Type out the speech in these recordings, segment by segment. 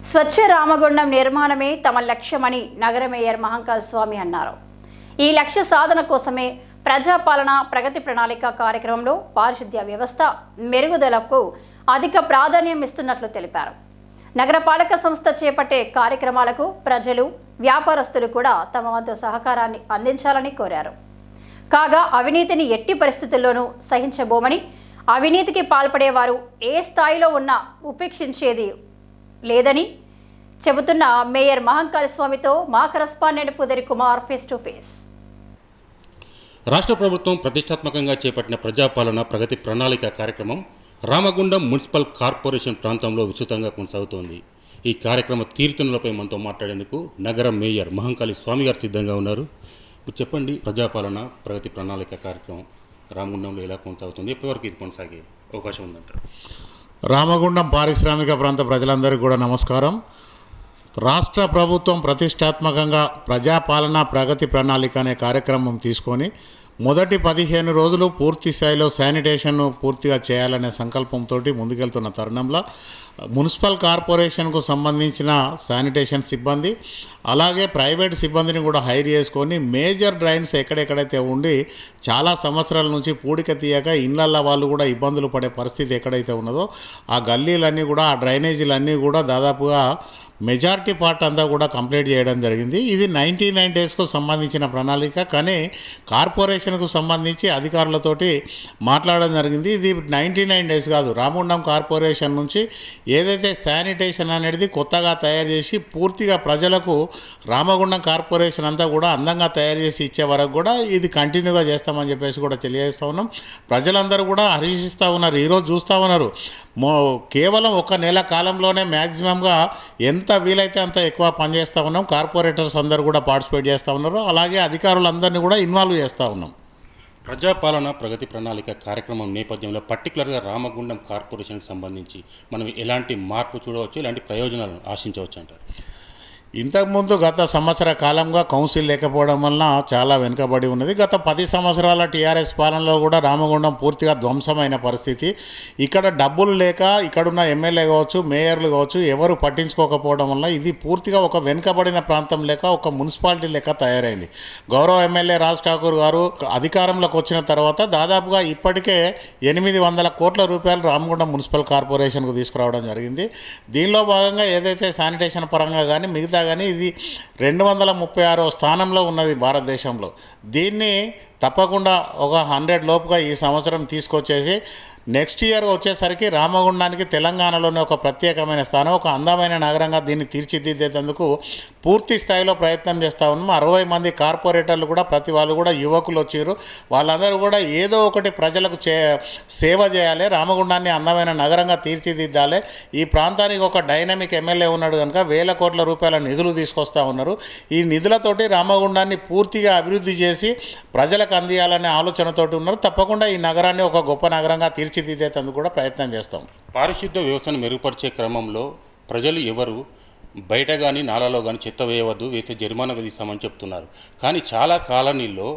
స్వచ్ఛ రామగుండం నిర్మాణమే తమ లక్ష్యమని నగర మేయర్ మహంకాళ స్వామి అన్నారు. ఈ లక్ష్య సాధన కోసమే ప్రజాపాలన ప్రగతి ప్రణాళిక కార్యక్రమంలో పారిశుద్ధ్య వ్యవస్థ మెరుగుదలకు అధిక ప్రాధాన్యం ఇస్తున్నట్లు తెలిపారు. నగరపాలక సంస్థ చేపట్టే కార్యక్రమాలకు ప్రజలు, వ్యాపారస్తులు కూడా తమ వంతు సహకారాన్ని అందించాలని కోరారు. కాగా అవినీతిని ఎట్టి పరిస్థితుల్లోనూ సహించబోమని, అవినీతికి పాల్పడేవారు ఏ స్థాయిలో ఉన్నా ఉపేక్షించేది లేదని చెబుతున్న మేయర్ మహంకాళ స్వామితో మా correspondent Pudari Kumar face to face. రాష్ట్ర ప్రభుత్వం ప్రతిష్టాత్మకంగా చేపట్టిన ప్రజాపాలన ప్రగతి ప్రణాళిక కార్యక్రమం రామగుండం మున్సిపల్ కార్పొరేషన్ ప్రాంతంలో విస్తృతంగా కొనసాగుతోంది. ఈ కార్యక్రమ తీరుతెన్నులపై మనతో మాట్లాడేందుకు నగర మేయర్ మహంకాళ స్వామి గారు సిద్ధంగా ఉన్నారు. చెప్పండి, ప్రజాపాలన ప్రగతి ప్రణాళిక కార్యక్రమం రామగుండంలో ఎలా కొనసాగుతుంది, ఎప్పటివరకు ఇది కొనసాగే అవకాశం ఉందంటారు? రామగుండం పారిశ్రామిక ప్రాంత ప్రజలందరికీ కూడా నమస్కారం. రాష్ట్ర ప్రభుత్వం ప్రతిష్టాత్మకంగా ప్రజాపాలన ప్రగతి ప్రణాళిక అనే కార్యక్రమం తీసుకొని మొదటి 15 రోజులు పూర్తి స్థాయిలో శానిటేషన్ను పూర్తిగా చేయాలనే సంకల్పంతో ముందుకెళ్తున్న తరుణంలో మున్సిపల్ కార్పొరేషన్కు సంబంధించిన శానిటేషన్ సిబ్బంది, అలాగే ప్రైవేట్ సిబ్బందిని కూడా హైర్ చేసుకొని మేజర్ డ్రైన్స్ ఎక్కడెక్కడైతే ఉండి చాలా సంవత్సరాల నుంచి పూడిక తీయక ఇళ్ళల్లో వాళ్ళు కూడా ఇబ్బందులు పడే పరిస్థితి ఎక్కడైతే ఉన్నదో ఆ గల్లీలన్నీ కూడా, ఆ డ్రైనేజీలన్నీ కూడా దాదాపుగా మెజారిటీ పార్ట్ అంతా కూడా కంప్లీట్ చేయడం జరిగింది. ఇది 99 డేస్కు సంబంధించిన ప్రణాళిక. కానీ కార్పొరేషన్కు సంబంధించి అధికారులతోటి మాట్లాడడం జరిగింది. ఇది 99 డేస్ కాదు, రామగుండం కార్పొరేషన్ నుంచి ఏదైతే శానిటేషన్ అనేది కొత్తగా తయారు చేసి పూర్తిగా ప్రజలకు రామగుండం కార్పొరేషన్ అంతా కూడా అందంగా తయారు చేసి ఇచ్చే వరకు కూడా ఇది కంటిన్యూగా చేస్తామని చెప్పేసి కూడా తెలియజేస్తూ ఉన్నాం. ప్రజలందరూ కూడా హర్షిస్తూ ఉన్నారు. ఈరోజు చూస్తూ ఉన్నారు, కేవలం 1 నెల కాలంలోనే మ్యాక్సిమంగా ఎంత వీలైతే అంత ఎక్కువ పనిచేస్తూ ఉన్నాం. కార్పొరేటర్స్ అందరూ కూడా పార్టిసిపేట్ చేస్తూ ఉన్నారు. అలాగే అధికారులందరినీ కూడా ఇన్వాల్వ్ చేస్తూ ఉన్నాం. ప్రజాపాలన ప్రగతి ప్రణాళిక కార్యక్రమం నేపథ్యంలో పర్టికులర్గా రామగుండం కార్పొరేషన్కి సంబంధించి మనం ఎలాంటి మార్పు చూడవచ్చు, ఎలాంటి ప్రయోజనాలను ఆశించవచ్చు అంటారు? ఇంతకుముందు గత సంవత్సర కాలంగా కౌన్సిల్ లేకపోవడం వలన చాలా వెనుకబడి ఉన్నది. గత 10 సంవత్సరాల టీఆర్ఎస్ పాలనలో కూడా రామగుండం పూర్తిగా ధ్వంసమైన పరిస్థితి. ఇక్కడ డబ్బులు లేక ఇక్కడున్న ఎమ్మెల్యే కావచ్చు, మేయర్లు కావచ్చు ఎవరు పట్టించుకోకపోవడం వల్ల ఇది పూర్తిగా ఒక వెనుకబడిన ప్రాంతం లేక ఒక మున్సిపాలిటీ లెక్క తయారైంది. గౌరవ ఎమ్మెల్యే రాజ్ ఠాకూర్ గారు అధికారంలోకి వచ్చిన తర్వాత దాదాపుగా ఇప్పటికే 800 కోట్ల రూపాయలు రామగుండం మున్సిపల్ కార్పొరేషన్కు తీసుకురావడం జరిగింది. దీనిలో భాగంగా ఏదైతే శానిటేషన్ పరంగా కానీ మిగతా కానీ ఇది 236వ స్థానంలో ఉన్నది భారతదేశంలో. దీన్ని తప్పకుండా ఒక 100 లోపుగా ఈ సంవత్సరం తీసుకొచ్చేసి నెక్స్ట్ ఇయర్ వచ్చేసరికి రామగుండానికి తెలంగాణలోనే ఒక ప్రత్యేకమైన స్థానం, ఒక అందమైన నగరంగా దీన్ని తీర్చిదిద్దేందుకు పూర్తి స్థాయిలో ప్రయత్నం చేస్తూ ఉన్నాం. 60 మంది కార్పొరేటర్లు కూడా ప్రతి వాళ్ళు కూడా యువకులు వచ్చారు. వాళ్ళందరూ కూడా ఏదో ఒకటి ప్రజలకు సేవ చేయాలి, రామగుండాన్ని అందమైన నగరంగా తీర్చిదిద్దాలి. ఈ ప్రాంతానికి ఒక డైనమిక్ ఎమ్మెల్యే ఉన్నాడు కనుక 1000 కోట్ల రూపాయల నిధులు తీసుకొస్తూ ఉన్నారు. ఈ నిధులతోటి రామగుండాన్ని పూర్తిగా అభివృద్ధి చేసి ప్రజలకు అందియాలనే ఆలోచనతోటి ఉన్నారు. తప్పకుండా ఈ నగరాన్ని ఒక గొప్ప నగరంగా తీర్చిదిద్దేందుకు కూడా ప్రయత్నం చేస్తాం. పారిశుద్ధ్య వ్యవస్థను మెరుగుపరిచే క్రమంలో ప్రజలు ఎవరు బయట కానీ నాలాలో కానీ చెత్త వేయవద్దు, వేస్తే జరిమానా విధిస్తామని చెప్తున్నారు. కానీ చాలా కాలనీల్లో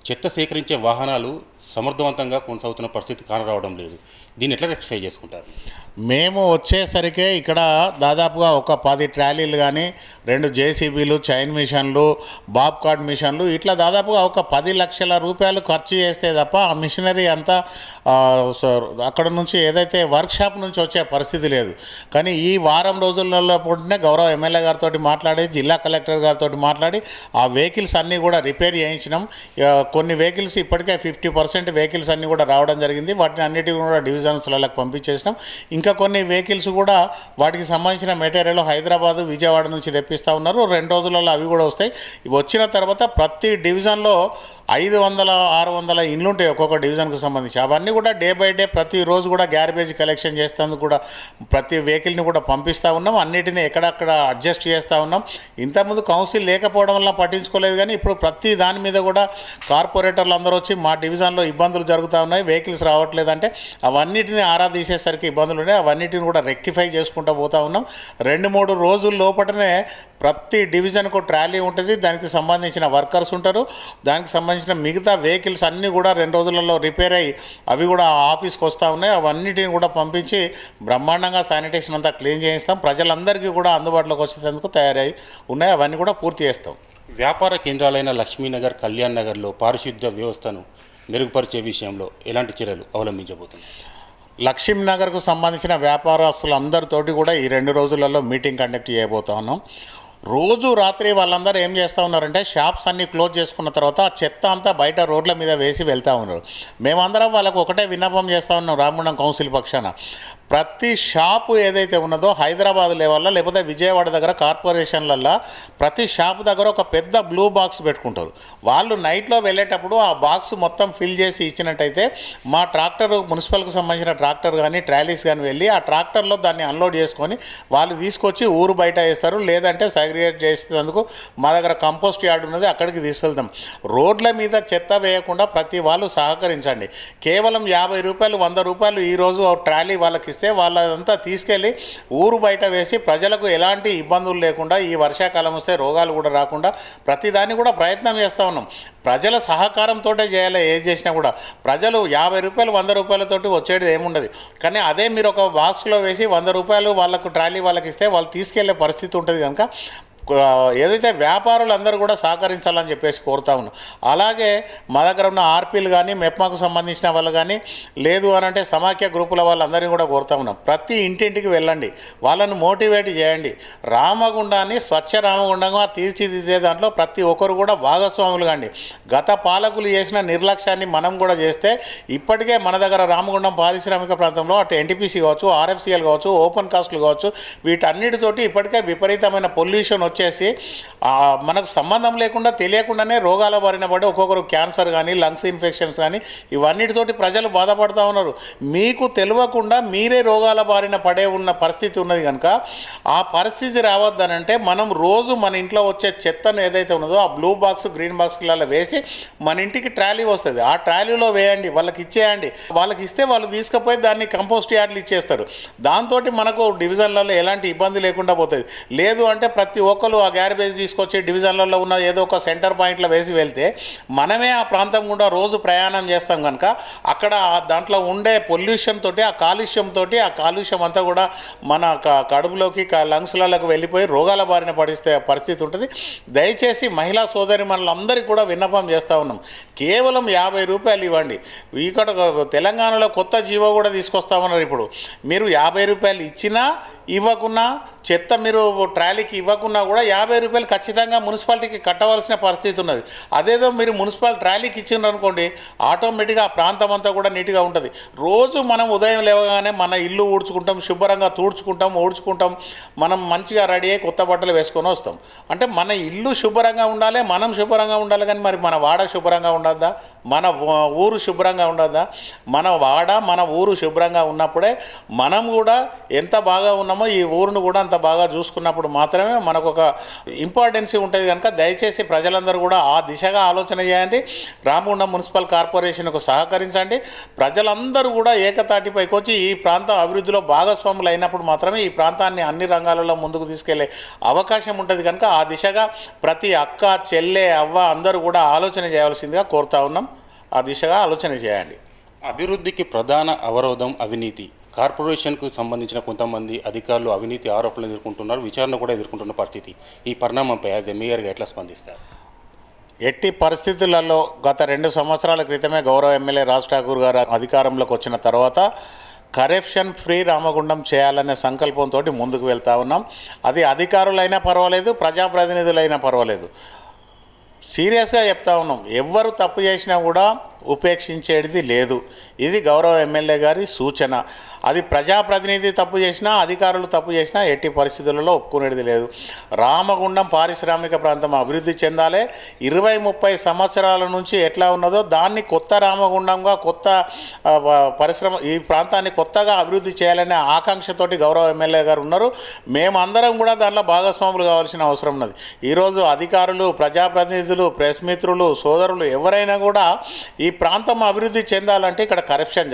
చెత్త సేకరించే వాహనాలు సమర్థవంతంగా కొనసాగుతున్న పరిస్థితి కానరావడం లేదు. దీన్ని ఎట్లా రెక్టిఫై చేసుకుంటారు? మేము వచ్చేసరికి ఇక్కడ దాదాపుగా ఒక 10 ట్రాలీలు కానీ, 2 జేసీబీలు, చైన్ మిషన్లు, బాబ్ కార్డ్ మిషన్లు, ఇట్లా దాదాపుగా ఒక 10 లక్షల రూపాయలు ఖర్చు చేస్తే తప్ప ఆ మిషనరీ అంతా అక్కడ నుంచి ఏదైతే వర్క్షాప్ నుంచి వచ్చే పరిస్థితి లేదు. కానీ ఈ వారం రోజులలో పుట్టిన గౌరవ ఎమ్మెల్యే గారితో మాట్లాడి, జిల్లా కలెక్టర్ గారితో మాట్లాడి ఆ వెహికల్స్ అన్నీ కూడా రిపేర్ చేయించినాం. కొన్ని వెహికల్స్ ఇప్పటికే 50% వెహికల్స్ అన్నీ కూడా రావడం జరిగింది. వాటిని అన్నిటికీ కూడా డివిజన్స్లకు పంపించేసినాం. ఇంకా కొన్ని వెహికల్స్ కూడా వాటికి సంబంధించిన మెటీరియల్ హైదరాబాదు, విజయవాడ నుంచి తెప్పిస్తూ ఉన్నారు. 2 రోజులలో అవి కూడా వస్తాయి. వచ్చిన తర్వాత ప్రతి డివిజన్లో 500-600 ఇండ్లు ఉంటాయి ఒక్కొక్క డివిజన్కు సంబంధించి. అవన్నీ కూడా డే బై డే ప్రతిరోజు కూడా గ్యార్బేజ్ కలెక్షన్ చేస్తేందుకు కూడా ప్రతి వెహికల్ని కూడా పంపిస్తూ ఉన్నాం. అన్నిటిని ఎక్కడక్కడ అడ్జస్ట్ చేస్తూ ఉన్నాం. ఇంతకుముందు కౌన్సిల్ లేకపోవడం వల్ల పట్టించుకోలేదు, కానీ ఇప్పుడు ప్రతి దాని మీద కూడా కార్పొరేటర్లు అందరూ వచ్చి మా డివిజన్లో ఇబ్బందులు జరుగుతూ ఉన్నాయి, వెహికల్స్ రావట్లేదంటే అవన్నీ అవన్నిటిని ఆరా తీసేసరికి ఇబ్బందులు ఉన్నాయి. అవన్నిటిని కూడా రెక్టిఫై చేసుకుంటూ పోతా ఉన్నాం. 2-3 రోజుల లోపలనే ప్రతి డివిజన్కు ట్రాలీ ఉంటుంది, దానికి సంబంధించిన వర్కర్స్ ఉంటారు, దానికి సంబంధించిన మిగతా వెహికల్స్ అన్నీ కూడా 2 రోజులలో రిపేర్ అయ్యి అవి కూడా ఆఫీస్కి వస్తూ ఉన్నాయి. అవన్నిటిని కూడా పంపించి బ్రహ్మాండంగా శానిటేషన్ అంతా క్లీన్ చేయిస్తాం. ప్రజలందరికీ కూడా అందుబాటులోకి వచ్చేందుకు తయారై ఉన్నాయి. అవన్నీ కూడా పూర్తి చేస్తాం. వ్యాపార కేంద్రాలైన లక్ష్మీనగర్, కళ్యాణ్ నగర్లో పారిశుద్ధ్య వ్యవస్థను మెరుగుపరిచే విషయంలో ఎలాంటి చర్యలు అవలంబించబోతున్నారు? లక్ష్మీనగర్కు సంబంధించిన వ్యాపారస్తులందరితోటి కూడా ఈ 2 రోజులలో మీటింగ్ కండక్ట్ చేయబోతా ఉన్నాం. రోజు రాత్రి వాళ్ళందరూ ఏం చేస్తూ ఉన్నారంటే షాప్స్ అన్నీ క్లోజ్ చేసుకున్న తర్వాత ఆ చెత్త అంతా బయట రోడ్ల మీద వేసి వెళ్తూ ఉన్నారు. మేమందరం వాళ్ళకు ఒకటే విన్నపం చేస్తూ ఉన్నాం రామగుండం కౌన్సిల్ పక్షాన. ప్రతి షాపు ఏదైతే ఉన్నదో హైదరాబాద్ లెవెల్లో లేకపోతే విజయవాడ దగ్గర కార్పొరేషన్లల్లో ప్రతి షాపు దగ్గర ఒక పెద్ద బ్లూ బాక్స్ పెట్టుకుంటారు. వాళ్ళు నైట్లో వెళ్ళేటప్పుడు ఆ బాక్స్ మొత్తం ఫిల్ చేసి ఇచ్చినట్టయితే మా ట్రాక్టర్, మున్సిపల్కి సంబంధించిన ట్రాక్టర్ కానీ ట్రాలీస్ కానీ వెళ్ళి ఆ ట్రాక్టర్లో దాన్ని అన్లోడ్ చేసుకొని వాళ్ళు తీసుకొచ్చి ఊరు బయట వేస్తారు. లేదంటే సెగ్రిగేట్ చేసేందుకు మా దగ్గర కంపోస్ట్ యార్డ్ ఉన్నది, అక్కడికి తీసుకెళ్తాం. రోడ్ల మీద చెత్త వేయకుండా ప్రతి వాళ్ళు సహకరించండి. కేవలం 50 రూపాయలు 100 రూపాయలు ఈరోజు ట్రాలీ వాళ్ళకి ఇస్తే వాళ్ళంతా తీసుకెళ్ళి ఊరు బయట వేసి ప్రజలకు ఎలాంటి ఇబ్బందులు లేకుండా ఈ వర్షాకాలం వస్తే రోగాలు కూడా రాకుండా ప్రతిదాన్ని కూడా ప్రయత్నం చేస్తూ ఉన్నాం. ప్రజల సహకారంతో చేయాలి. ఏది చేసినా కూడా ప్రజలు 50 రూపాయలు 100 రూపాయలతోటి వచ్చేది ఏముండదు. కానీ అదే మీరు ఒక బాక్స్లో వేసి 100 రూపాయలు వాళ్ళకు ట్రాలీ వాళ్ళకి ఇస్తే వాళ్ళు తీసుకెళ్లే పరిస్థితి ఉంటుంది. కనుక ఏదైతే వ్యాపారులు అందరూ కూడా సహకరించాలని చెప్పేసి కోరుతా ఉన్నాం. అలాగే మా దగ్గర ఉన్న ఆర్పీలు కానీ మెప్మాకు సంబంధించిన వాళ్ళు కానీ లేదు అని అంటే సమాఖ్య గ్రూపుల వాళ్ళందరినీ కూడా కోరుతా ఉన్నాం. ప్రతి ఇంటింటికి వెళ్ళండి, వాళ్ళను మోటివేట్ చేయండి. రామగుండాన్ని స్వచ్ఛ రామగుండంగా తీర్చిదిద్దే దాంట్లో ప్రతి ఒక్కరు కూడా భాగస్వాములు కండి. గత పాలకులు చేసిన నిర్లక్ష్యాన్ని మనం కూడా చేస్తే ఇప్పటికే మన దగ్గర రామగుండం పారిశ్రామిక ప్రాంతంలో అటు ఎన్టీపీసీ కావచ్చు, ఆర్ఎఫ్సిఎల్ కావచ్చు, ఓపెన్ కాస్ట్లు కావచ్చు, వీటన్నిటితోటి ఇప్పటికే విపరీతమైన పొల్యూషన్ వచ్చేసి మనకు సంబంధం లేకుండా తెలియకుండానే రోగాల బారిన పడి ఒక్కొక్కరు క్యాన్సర్ కానీ లంగ్స్ ఇన్ఫెక్షన్స్ కానీ ఇవన్నిటితోటి ప్రజలు బాధపడుతూ ఉన్నారు. మీకు తెలియకుండా మీరే రోగాల బారిన పడే ఉన్న పరిస్థితి ఉన్నది. కనుక ఆ పరిస్థితి రావద్దనంటే మనం రోజు మన ఇంట్లో వచ్చే చెత్తను ఏదైతే ఉన్నదో ఆ బ్లూ బాక్స్ గ్రీన్ బాక్స్లలో వేసి మన ఇంటికి ట్రాలీ వస్తుంది, ఆ ట్రాలీలో వేయండి, వాళ్ళకి ఇచ్చేయండి. వాళ్ళకి ఇస్తే వాళ్ళు తీసుకుపోయి దాన్ని కంపోస్ట్ యార్డ్లు ఇచ్చేస్తారు. దాంతో మనకు డివిజన్లలో ఎలాంటి ఇబ్బంది లేకుండా పోతుంది. లేదు అంటే ప్రతి ఒక్కరు ఆ గ్యార్బేజ్ తీసుకొచ్చి డివిజన్లలో ఉన్న ఏదో ఒక సెంటర్ పాయింట్లో వేసి వెళ్తే మనమే ఆ ప్రాంతం గుండా రోజు ప్రయాణం చేస్తాం. కనుక అక్కడ దాంట్లో ఉండే పొల్యూషన్ తోటి ఆ కాలుష్యం అంతా కూడా మన కడుపులోకి లంగ్స్లకు వెళ్ళిపోయి రోగాల బారిన పడిస్తే పరిస్థితి ఉంటుంది. దయచేసి మహిళా సోదరి మనలందరికీ కూడా విన్నపం చేస్తూ ఉన్నాం. కేవలం 50 రూపాయలు ఇవ్వండి. ఇక్కడ తెలంగాణలో కొత్త జీవో కూడా తీసుకొస్తామన్నారు. ఇప్పుడు మీరు 50 రూపాయలు ఇచ్చినా ఇవ్వకున్నా చెత్త మీరు ట్రాలీకి ఇవ్వకున్నా కూడా 50 రూపాయలు ఖచ్చితంగా మున్సిపాలిటీకి కట్టవలసిన పరిస్థితి ఉన్నది. అదేదో మీరు మున్సిపల్ ట్రాలీకి ఇచ్చిండ్రు అనుకోండి, ఆటోమేటిక్గా ఆ ప్రాంతం అంతా కూడా నీట్గా ఉంటుంది. రోజు మనం ఉదయం లేవగానే మన ఇల్లు ఊడ్చుకుంటాం, శుభ్రంగా ఊడ్చుకుంటాం, మనం మంచిగా రెడీ అయ్యి కొత్త బట్టలు వేసుకొని వస్తాం. అంటే మన ఇల్లు శుభ్రంగా ఉండాలి, మనం శుభ్రంగా ఉండాలి. కానీ మరి మన వాడ శుభ్రంగా ఉండద్దా, మన ఊరు శుభ్రంగా ఉండద్దా? మన ఊరు శుభ్రంగా ఉన్నప్పుడే మనం కూడా ఎంత బాగా ఉన్నామో ఈ ఊరును కూడా అంత బాగా చూసుకున్నప్పుడు మాత్రమే మనకు ఒక ఇంపార్టెన్సీ ఉంటుంది. కనుక దయచేసి ప్రజలందరూ కూడా ఆ దిశగా ఆలోచన చేయండి. రామగుండం మున్సిపల్ కార్పొరేషన్కు సహకరించండి. ప్రజలందరూ కూడా ఏకతాటిపైకి వచ్చి ఈ ప్రాంత అభివృద్ధిలో భాగస్వాములు అయినప్పుడు మాత్రమే ఈ ప్రాంతాన్ని అన్ని రంగాలలో ముందుకు తీసుకెళ్లే అవకాశం ఉంటుంది. కనుక ఆ దిశగా ప్రతి అక్క, చెల్లె, అవ్వ అందరూ కూడా ఆలోచన చేయవలసిందిగా కోరుతా ఉన్నాం. ఆ దిశగా ఆలోచన చేయండి. అభివృద్ధికి ప్రధాన అవరోధం అవినీతి. కార్పొరేషన్కు సంబంధించిన కొంతమంది అధికారులు అవినీతి ఆరోపణలు ఎదుర్కొంటున్నారు, విచారణ కూడా ఎదుర్కొంటున్న పరిస్థితి. ఈ పరిణామంపై యాజ్ ఎ మేయర్గా ఎట్లా స్పందిస్తారు? ఎట్టి పరిస్థితులలో గత 2 సంవత్సరాల క్రితమే గౌరవ ఎమ్మెల్యే రాజ్ ఠాకూర్ గారు అధికారంలోకి వచ్చిన తర్వాత కరప్షన్ ఫ్రీ రామగుండం చేయాలనే సంకల్పంతో ముందుకు వెళ్తూ ఉన్నాం. అది అధికారులైనా పర్వాలేదు, ప్రజాప్రతినిధులైనా పర్వాలేదు. సీరియస్గా చెప్తా ఉన్నాం. ఎవ్వరు తప్పు చేసినా కూడా ఉపేక్షించేది లేదు. ఇది గౌరవ ఎమ్మెల్యే గారి సూచన. అది ప్రజాప్రతినిధి తప్పు చేసినా, అధికారులు తప్పు చేసినా ఎట్టి పరిస్థితులలో ఒప్పుకునేది లేదు. రామగుండం పారిశ్రామిక ప్రాంతం అభివృద్ధి చెందాలి. 20-30 సంవత్సరాల నుంచి ఎట్లా ఉన్నదో దాన్ని కొత్త రామగుండంగా, కొత్త పరిశ్రమ, ఈ ప్రాంతాన్ని కొత్తగా అభివృద్ధి చేయాలనే ఆకాంక్షతోటి గౌరవ ఎమ్మెల్యే గారు ఉన్నారు. మేమందరం కూడా దాంట్లో భాగస్వాములు కావాల్సిన అవసరం ఉన్నది. ఈరోజు అధికారులు, ప్రజాప్రతినిధులు, ప్రెస్ మిత్రులు, సోదరులు ఎవరైనా కూడా ఈ ప్రాంతం అభివృద్ధి చెందాలంటే ఇక్కడ కరప్షన్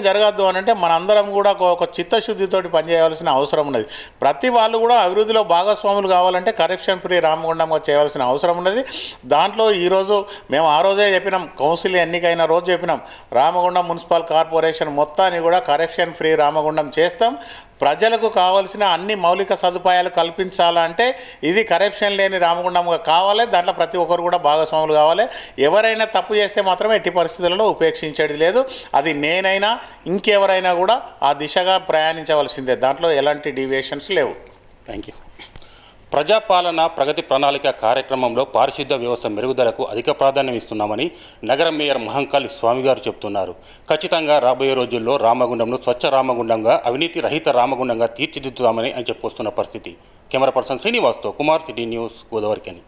జరగద్దు అని అంటే మనందరం కూడా ఒక చిత్తశుద్ధితోటి పనిచేయవలసిన అవసరం ఉన్నది. ప్రతి వాళ్ళు కూడా అభివృద్ధిలో భాగస్వాములు కావాలంటే కరప్షన్ ఫ్రీ రామగుండంగా చేయవలసిన అవసరం ఉన్నది. దాంట్లో ఈరోజు మేము ఆ రోజే చెప్పినాం, కౌన్సిల్ ఎన్నికైన రోజు చెప్పినాం, రామగుండం మున్సిపల్ కార్పొరేషన్ మొత్తాన్ని కూడా కరప్షన్ ఫ్రీ రామగుండం చేస్తాం. ప్రజలకు కావాల్సిన అన్ని మౌలిక సదుపాయాలు కల్పించాలంటే ఇది కరప్షన్ లేని రామగుండంగా కావాలి. దాంట్లో ప్రతి ఒక్కరు కూడా భాగస్వాములు కావాలి. ఎవరైనా తప్పు చేస్తే మాత్రం ఎట్టి పరిస్థితులలో ఉపేక్షించేది లేదు. అది నేనైనా ఇంకెవరైనా కూడా ఆ దిశగా ప్రయాణించవలసిందే. దాంట్లో ఎలాంటి డీవియేషన్స్ లేవు. Thank you. ప్రజాపాలన ప్రగతి ప్రణాళిక కార్యక్రమంలో పారిశుద్ధ్య వ్యవస్థ మెరుగుదలకు అధిక ప్రాధాన్యం ఇస్తున్నామని నగర మేయర్ మహంకాళి స్వామి గారు చెబుతున్నారు. ఖచ్చితంగా రాబోయే రోజుల్లో రామగుండంను స్వచ్ఛ రామగుండంగా, అవినీతి రహిత రామగుండంగా తీర్చిదిద్దుతామని అని చెప్పొస్తున్న పరిస్థితి. కెమెరా పర్సన్ శ్రీనివాస్తో కుమార్, సిటీ న్యూస్, గోదావరికని.